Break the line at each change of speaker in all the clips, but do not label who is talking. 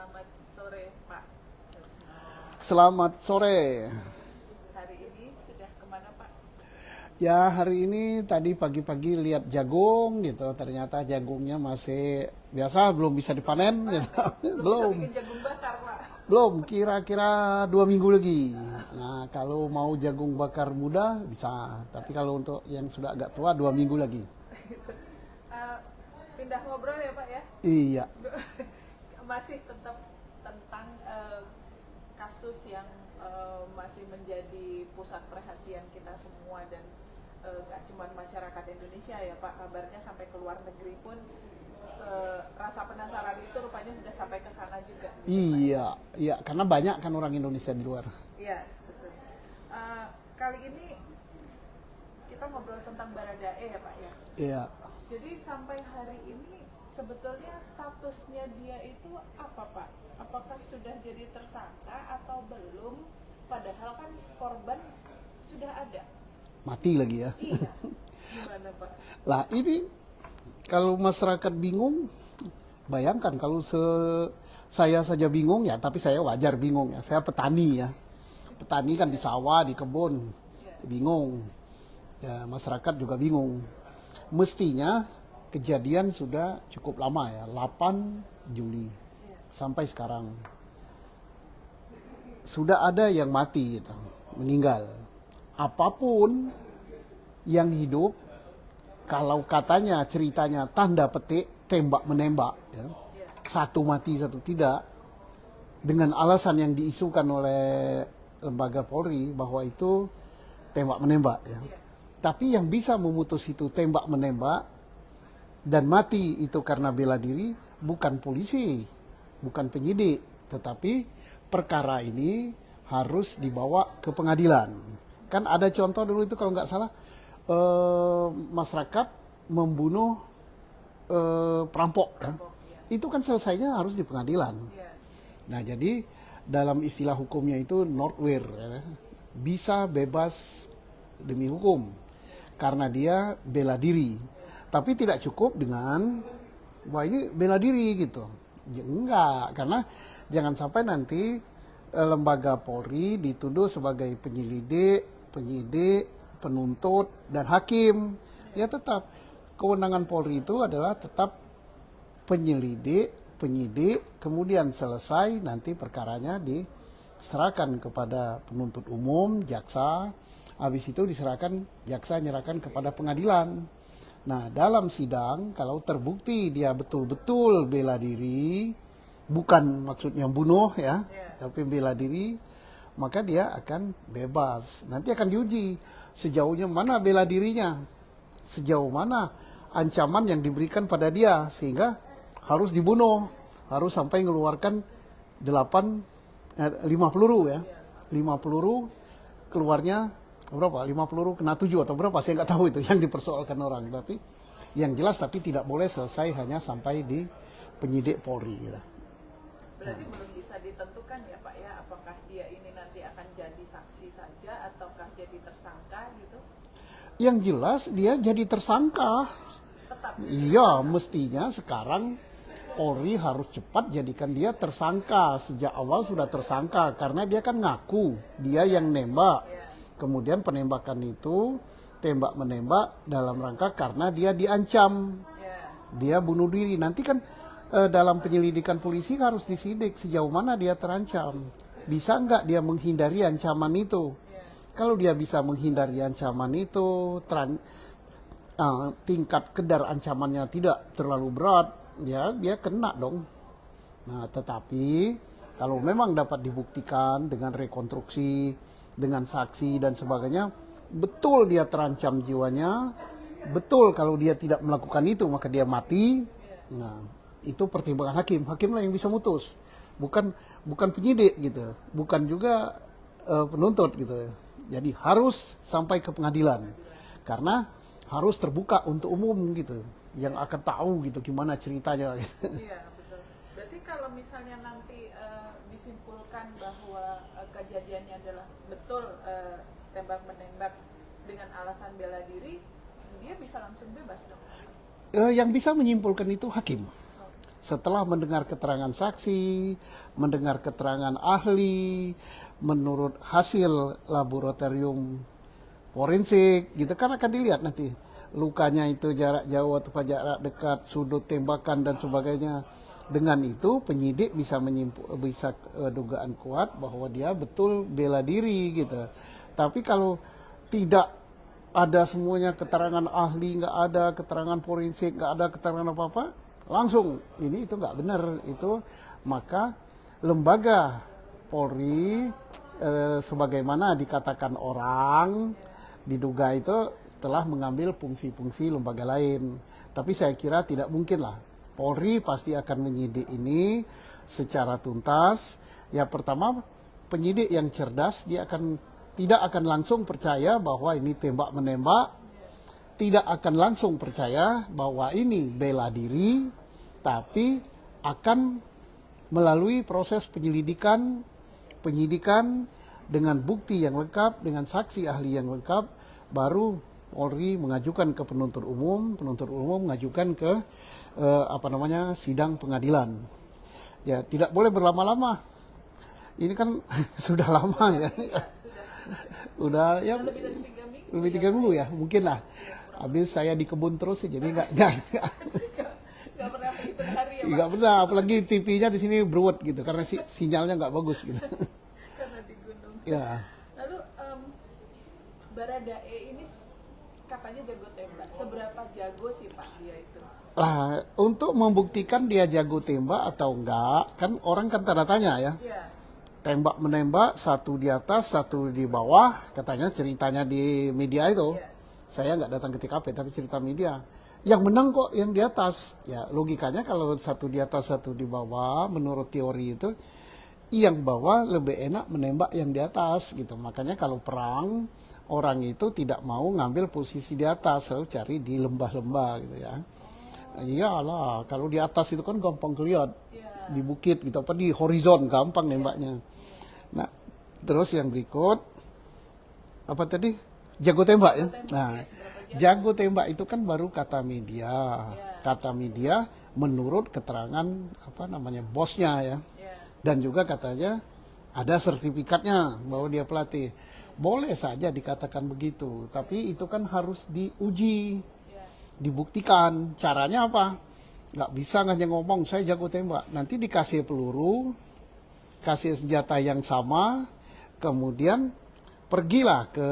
Selamat sore Pak Sesno.
Selamat sore.
Hari ini sudah kemana Pak?
Ya hari ini tadi pagi-pagi lihat jagung gitu, ternyata jagungnya masih biasa belum bisa dipanen gitu.
Belum
Belum,
bisa bikin jagung bakar Pak.
belum kira-kira 2 minggu lagi. Nah kalau mau jagung bakar muda bisa, tapi kalau untuk yang sudah agak tua 2 minggu lagi.
Eh, Pindah ngobrol ya Pak ya.
Iya,
Masih tetap tentang kasus yang masih menjadi pusat perhatian kita semua dan nggak cuma masyarakat Indonesia ya Pak, kabarnya sampai ke luar negeri pun rasa penasaran itu rupanya sudah sampai ke sana juga. Gitu, Pak.
iya, iya karena banyak kan orang Indonesia di luar.
Iya, betul. Kali ini kita ngobrol tentang Baradae ya Pak ya.
Iya.
Jadi sampai hari ini sebetulnya statusnya dia itu apa Pak? Apakah sudah jadi tersangka atau belum? Padahal kan korban sudah ada.
Mati lagi ya.
Iya. Gimana Pak?
Lah ini kalau masyarakat bingung, bayangkan kalau saya saja bingung ya, tapi saya wajar bingung ya. Saya petani ya. Petani kan di sawah, di kebun, bingung. Ya masyarakat juga bingung. Mestinya kejadian sudah cukup lama ya, 8 Juli sampai sekarang. Sudah ada yang mati gitu, meninggal. Apapun yang hidup, kalau katanya ceritanya tanda petik tembak menembak ya, satu mati satu tidak, dengan alasan yang diisukan oleh lembaga Polri bahwa itu tembak menembak ya. Tapi yang bisa memutus itu tembak menembak dan mati itu karena bela diri bukan polisi, bukan penyidik, tetapi perkara ini harus dibawa ke pengadilan. Kan ada contoh dulu itu kalau nggak salah masyarakat membunuh perampok kan, itu kan selesainya harus di pengadilan. Nah jadi dalam istilah hukumnya itu Northwear ya, bisa bebas demi hukum karena dia bela diri. Tapi tidak cukup dengan wah ini bela diri gitu. Ya, enggak, karena jangan sampai nanti lembaga Polri dituduh sebagai penyelidik, penyidik, penuntut dan hakim. Ya tetap kewenangan Polri itu adalah tetap penyelidik, penyidik, kemudian selesai nanti perkaranya diserahkan kepada penuntut umum, jaksa. Habis itu diserahkan, jaksa nyerahkan kepada pengadilan. Nah, dalam sidang kalau terbukti dia betul-betul bela diri, bukan maksudnya bunuh ya, tapi bela diri, maka dia akan bebas. Nanti akan diuji sejauhnya mana bela dirinya, sejauh mana ancaman yang diberikan pada dia sehingga harus dibunuh, harus sampai mengeluarkan 5 peluru ya. 5 peluru keluarnya berapa? 5 peluru kena 7 atau berapa? Saya nggak tahu itu yang dipersoalkan orang. Tapi yang jelas tapi tidak boleh selesai hanya sampai di penyidik Polri. Gitu.
Berarti belum bisa ditentukan ya Pak ya, apakah dia ini nanti akan jadi saksi saja ataukah jadi tersangka gitu?
Yang jelas dia jadi tersangka.
Tetap.
Iya, mestinya sekarang Polri harus cepat jadikan dia tersangka. Sejak awal sudah tersangka karena dia kan ngaku dia yang nembak. Kemudian penembakan itu tembak menembak dalam rangka karena dia diancam, dia bunuh diri. Nanti kan dalam penyelidikan polisi harus disidik sejauh mana dia terancam. Bisa nggak dia menghindari ancaman itu? Kalau dia bisa menghindari ancaman itu, tingkat kadar ancamannya tidak terlalu berat, ya dia kena dong. Nah, tetapi kalau memang dapat dibuktikan dengan rekonstruksi, dengan saksi dan sebagainya, betul dia terancam jiwanya, betul kalau dia tidak melakukan itu maka dia mati. Nah, itu pertimbangan hakim. Hakimlah yang bisa mutus, bukan penyidik gitu, bukan juga penuntut gitu. Jadi harus sampai ke pengadilan karena harus terbuka untuk umum gitu, yang akan tahu gitu gimana ceritanya. Gitu.
Iya betul. Berarti kalau misalnya nanti disimpulkan bahwa kejadiannya adalah betul tembak menembak dengan alasan bela diri, dia bisa langsung bebas dong?
Yang bisa menyimpulkan itu hakim. setelah mendengar keterangan saksi, mendengar keterangan ahli, menurut hasil laboratorium forensik, gitu kan akan dilihat nanti lukanya itu jarak jauh atau jarak dekat, sudut tembakan dan sebagainya. Dengan itu penyidik bisa dugaan kuat bahwa dia betul bela diri gitu. Tapi kalau tidak ada semuanya, keterangan ahli nggak ada, keterangan forensik nggak ada, keterangan apa-apa, langsung ini itu nggak benar itu. Maka lembaga Polri sebagaimana dikatakan orang diduga itu telah mengambil fungsi-fungsi lembaga lain. Tapi saya kira tidak mungkin lah. Polri pasti akan menyidik ini secara tuntas. Ya pertama, penyidik yang cerdas dia tidak akan langsung percaya bahwa ini tembak menembak, tidak akan langsung percaya bahwa ini bela diri, tapi akan melalui proses penyidikan dengan bukti yang lengkap, dengan saksi ahli yang lengkap, baru Polri mengajukan ke penuntut umum mengajukan ke sidang pengadilan. Ya tidak boleh berlama-lama. Ini kan sudah lama ya. Udah ya lebih 3 minggu ya mungkin lah. Habis saya di kebun terus sih, jadi nggak
pernah hitung hari ya, Pak?
nggak pernah, apalagi TV-nya di sini beruat gitu karena sinyalnya nggak bagus gitu.
Karena di gunung.
Ya.
Lalu Baradae ini katanya jago tembak. Seberapa jago sih Pak dia itu?
Nah, untuk membuktikan dia jago tembak atau enggak, kan orang kan tanda tanya ya.
Iya.
Tembak menembak, satu di atas, satu di bawah, katanya ceritanya di media itu.
Iya.
Saya nggak datang ke TKP, tapi cerita media. Yang menang kok yang di atas. Ya logikanya kalau satu di atas, satu di bawah, menurut teori itu, yang bawah lebih enak menembak yang di atas gitu. Makanya kalau perang, orang itu tidak mau ngambil posisi di atas, selalu cari di lembah-lembah gitu ya. Iyalah, kalau di atas itu kan gampang kelihatan, di bukit gitu, apa di horizon gampang nembaknya. Nah, terus yang berikut apa tadi? Jago tembak ya. Nah, jago tembak itu kan baru kata media. Kata media menurut keterangan bosnya ya. Dan juga katanya ada sertifikatnya bahwa dia pelatih. Boleh saja dikatakan begitu, tapi itu kan harus diuji. Dibuktikan. Caranya apa? Nggak bisa hanya ngomong saya jago tembak. Nanti dikasih peluru, kasih senjata yang sama, kemudian pergilah ke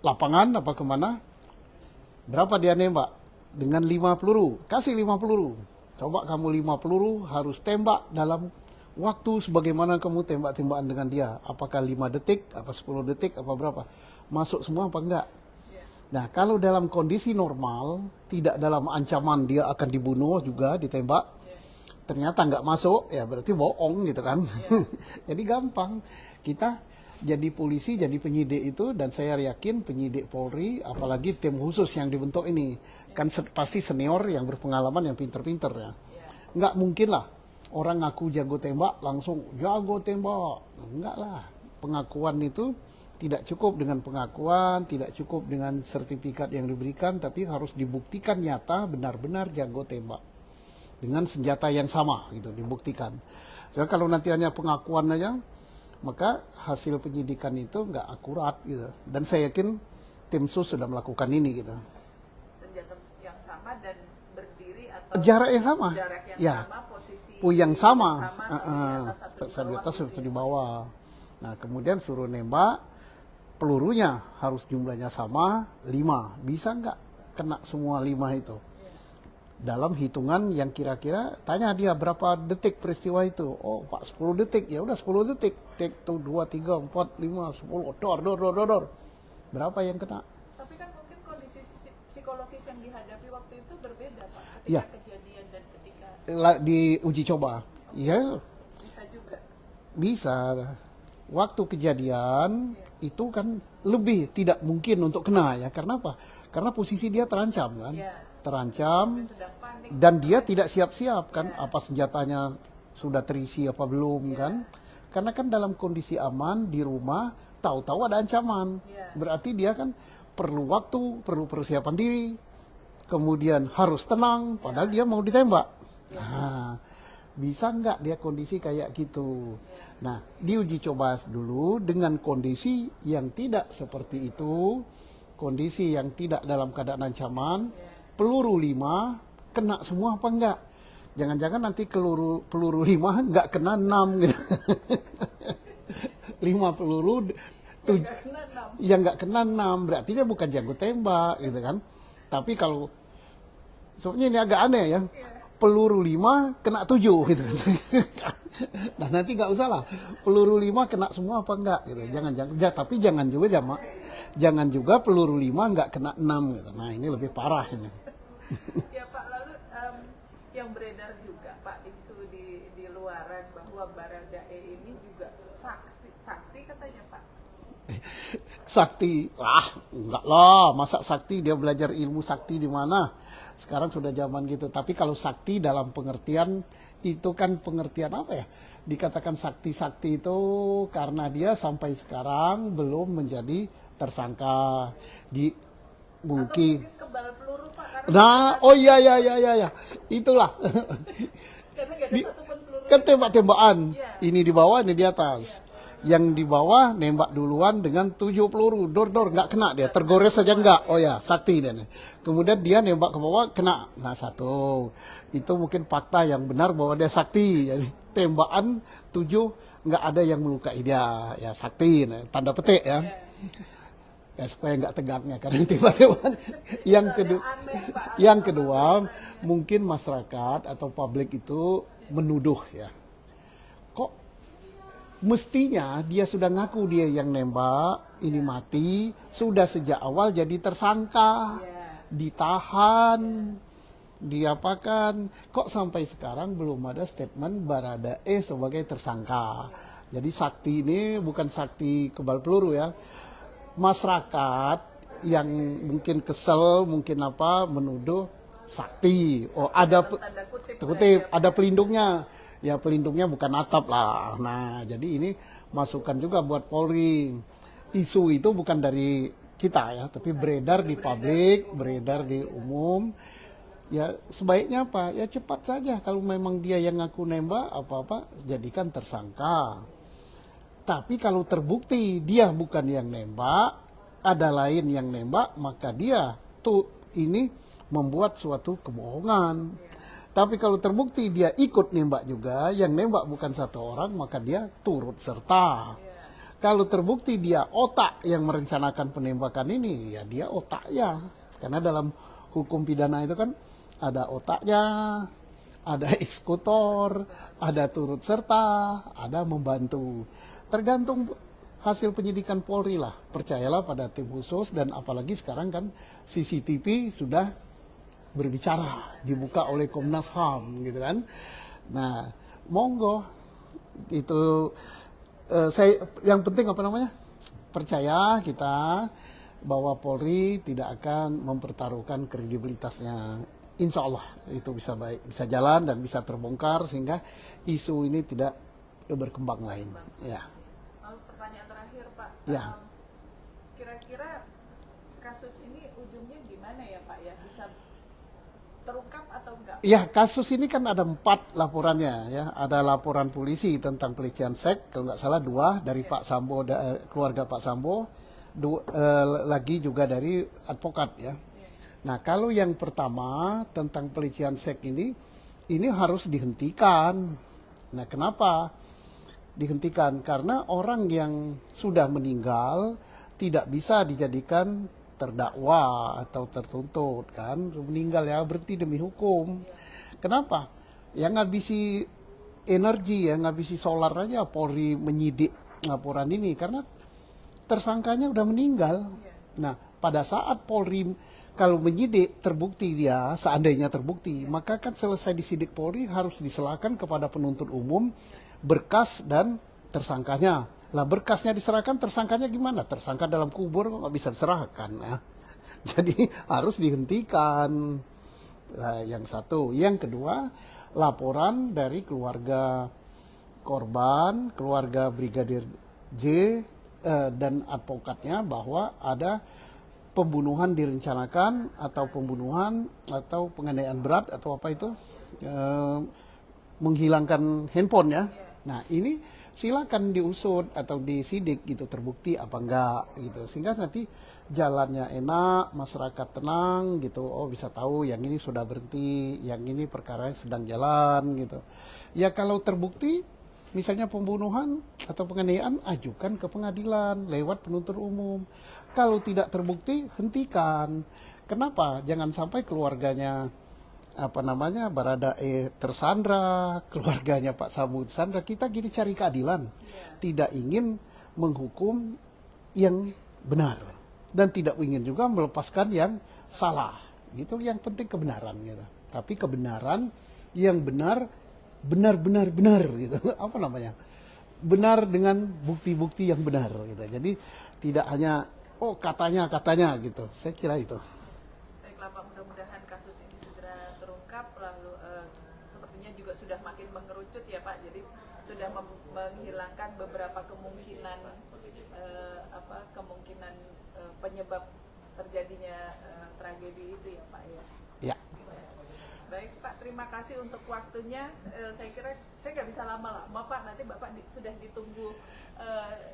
lapangan apa kemana, berapa dia nembak? Dengan 5 peluru, kasih 5 peluru. Coba kamu 5 peluru harus tembak dalam waktu sebagaimana kamu tembak-tembakan dengan dia. Apakah 5 detik, apa 10 detik, apa berapa? Masuk semua apa enggak? Nah, kalau dalam kondisi normal, tidak dalam ancaman dia akan dibunuh juga, ditembak, ternyata nggak masuk, ya berarti bohong gitu kan. Jadi gampang. Kita jadi polisi, jadi penyidik itu, dan saya yakin penyidik Polri, apalagi tim khusus yang dibentuk ini, kan pasti senior yang berpengalaman, yang pinter-pinter ya. Nggak mungkin lah, orang ngaku jago tembak, langsung jago tembak. Enggak lah, pengakuan itu tidak cukup dengan pengakuan, tidak cukup dengan sertifikat yang diberikan, tapi harus dibuktikan nyata benar-benar jago tembak dengan senjata yang sama gitu, dibuktikan. Jadi kalau nanti hanya pengakuan aja, maka hasil penyidikan itu nggak akurat gitu. Dan saya yakin tim sus sudah melakukan ini gitu.
Senjata yang sama dan berdiri atau
jarak yang sama,
jarak yang
ya,
sama, posisi
yang sama,
satu
di atas satu di bawah. Nah kemudian suruh nembak. Pelurunya harus jumlahnya sama 5. Bisa nggak kena semua 5 itu? Dalam hitungan yang kira-kira, tanya dia berapa detik peristiwa itu. Oh Pak 10 detik, ya udah 10 detik. Take 2, 3, 4, 5, 10, dor. Berapa yang kena?
Tapi kan mungkin kondisi psikologis yang dihadapi waktu itu berbeda Pak. Ketika
Ya.
kejadian dan ketika
Di uji coba. Iya.
bisa juga.
Bisa. Waktu kejadian itu kan lebih tidak mungkin untuk kena ya. Karena apa? Karena posisi dia terancam kan. Terancam
Sedang panik.
dan dia tidak siap-siap kan. Apa senjatanya sudah terisi apa belum kan. Karena kan dalam kondisi aman di rumah, tahu-tahu ada ancaman. Berarti dia kan perlu waktu, perlu persiapan diri. Kemudian harus tenang padahal dia mau ditembak. Nah, bisa nggak dia kondisi kayak gitu? Nah, diuji coba dulu dengan kondisi yang tidak seperti itu, kondisi yang tidak dalam keadaan ancaman, peluru 5 kena semua apa enggak? Jangan-jangan nanti peluru 5 nggak kena 6 gitu. 5 peluru yang nggak kena 6, berarti dia bukan jago tembak gitu kan. Tapi kalau soalnya ini agak aneh ya, peluru 5 kena 7 gitu. Nah nanti nggak usah lah, peluru 5 kena semua apa enggak gitu. Tapi jangan juga peluru 5 nggak kena 6 gitu. Nah ini lebih parah ini.
Ya Pak, lalu yang beredar juga Pak, isu di luaran bahwa Baradae ini juga sakti katanya Pak.
Sakti, enggak lah, masa sakti, dia belajar ilmu sakti di mana? Sekarang sudah zaman gitu. Tapi kalau sakti dalam pengertian itu kan pengertian apa ya? Dikatakan sakti-sakti itu karena dia sampai sekarang belum menjadi tersangka. Mungkin
kebal peluru Pak, karena
nah, oh iya, itulah.
karena nggak ada satupun peluru.
Kan tembak-tembakan,
Iya.
ini di bawah, ini di atas. Yang di bawah nembak duluan dengan 7 peluru, dor nggak kena dia, tergores saja nggak. Oh ya, sakti dia nih. Kemudian dia nembak ke bawah kena. Nah 1, itu mungkin fakta yang benar bahwa dia sakti. Jadi tembakan 7 nggak ada yang melukai dia, ya sakti. Nah, tanda petik ya. Ya supaya nggak tegaknya karena tiba-tiba. Yang kedua mungkin masyarakat atau publik itu menuduh ya, kok mestinya dia sudah ngaku dia yang nembak, ini mati, sudah sejak awal jadi tersangka, ditahan, diapakan, kok sampai sekarang belum ada statement Baradae sebagai tersangka. Jadi sakti ini bukan sakti kebal peluru ya. Masyarakat yang mungkin kesel, mungkin apa, menuduh sakti. Oh ada kutip, ada pelindungnya. Ya pelindungnya bukan atap lah. Nah jadi ini masukan juga buat Polri. Isu itu bukan dari kita ya, tapi beredar di publik, beredar di umum. Ya sebaiknya apa? Ya cepat saja kalau memang dia yang ngaku nembak apa-apa jadikan tersangka. Tapi kalau terbukti dia bukan yang nembak, ada lain yang nembak, maka dia tuh ini membuat suatu kebohongan. Tapi kalau terbukti dia ikut nembak juga, yang nembak bukan satu orang, maka dia turut serta. Kalau terbukti dia otak yang merencanakan penembakan ini, ya dia otaknya. Karena dalam hukum pidana itu kan ada otaknya, ada eksekutor, ada turut serta, ada membantu. Tergantung hasil penyidikan Polri lah. Percayalah pada tim khusus, dan apalagi sekarang kan CCTV sudah berbicara, dibuka oleh Komnas HAM gitu kan. Nah, monggo itu saya yang penting apa namanya? Percaya kita bahwa Polri tidak akan mempertaruhkan kredibilitasnya. Insya Allah itu bisa baik, bisa jalan dan bisa terbongkar sehingga isu ini tidak berkembang lain. Ya.
Lalu pertanyaan terakhir Pak,
Ya.
kira-kira kasus ini ujungnya gimana ya Pak ya? Bisa terungkap atau enggak?
Ya, kasus ini kan ada 4 laporannya ya. Ada laporan polisi tentang pelecehan seks, kalau nggak salah 2 dari Pak Sambo, keluarga Pak Sambo, lagi juga dari advokat ya. Nah, kalau yang pertama tentang pelecehan seks ini harus dihentikan. Nah, kenapa dihentikan? Karena orang yang sudah meninggal tidak bisa dijadikan terdakwa atau tertuntut kan, meninggal ya, berhenti demi hukum. Kenapa? Ya ngabisi energi ya, ngabisi solar aja Polri menyidik laporan ini karena tersangkanya udah meninggal. Nah, pada saat Polri kalau menyidik terbukti dia, seandainya terbukti, maka kan selesai disidik Polri harus diserahkan kepada penuntut umum berkas dan tersangkanya. Lah berkasnya diserahkan, tersangkanya gimana? Tersangka dalam kubur kok nggak bisa diserahkan ya. Jadi harus dihentikan. Nah, yang satu, yang kedua laporan dari keluarga korban, keluarga Brigadir J dan advokatnya bahwa ada pembunuhan direncanakan atau pembunuhan atau penganiayaan berat atau apa itu eh, menghilangkan handphone ya.
Iya.
Nah ini silakan diusut atau disidik gitu, terbukti apa enggak gitu, sehingga nanti jalannya enak, masyarakat tenang gitu. Oh bisa tahu yang ini sudah berhenti, yang ini perkaranya sedang jalan gitu. Ya kalau terbukti misalnya pembunuhan atau penganiayaan, ajukan ke pengadilan lewat penuntut umum. Kalau tidak terbukti, hentikan. Kenapa? Jangan sampai keluarganya Baradae tersandra, keluarganya Pak Sambo tersandra. Kita gini cari keadilan, tidak ingin menghukum yang benar dan tidak ingin juga melepaskan yang salah. Gitu, yang penting kebenaran gitu. Tapi kebenaran yang benar benar gitu. Benar dengan bukti-bukti yang benar gitu. Jadi tidak hanya oh katanya gitu. Saya kira itu.
Baiklah Pak, mudah-mudahan kasus ini segera terungkap, lalu sepertinya juga sudah makin mengerucut ya Pak, jadi sudah menghilangkan beberapa kemungkinan penyebab terjadinya tragedi itu ya Pak ya.
Ya.
Baik Pak, terima kasih untuk waktunya. Saya kira saya nggak bisa lama-lama Pak, nanti Bapak sudah ditunggu.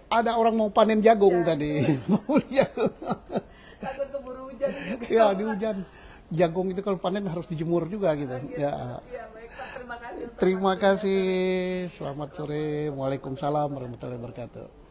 Ada orang mau panen jagung tadi.
Takut keburu hujan juga.
Ya di hujan. Jagung itu kalau panen harus dijemur juga gitu.
Gitu.
Ya.
Ya baik Pak, terima kasih.
Terima kasih. Selamat sore. Waalaikumsalam warahmatullahi wabarakatuh.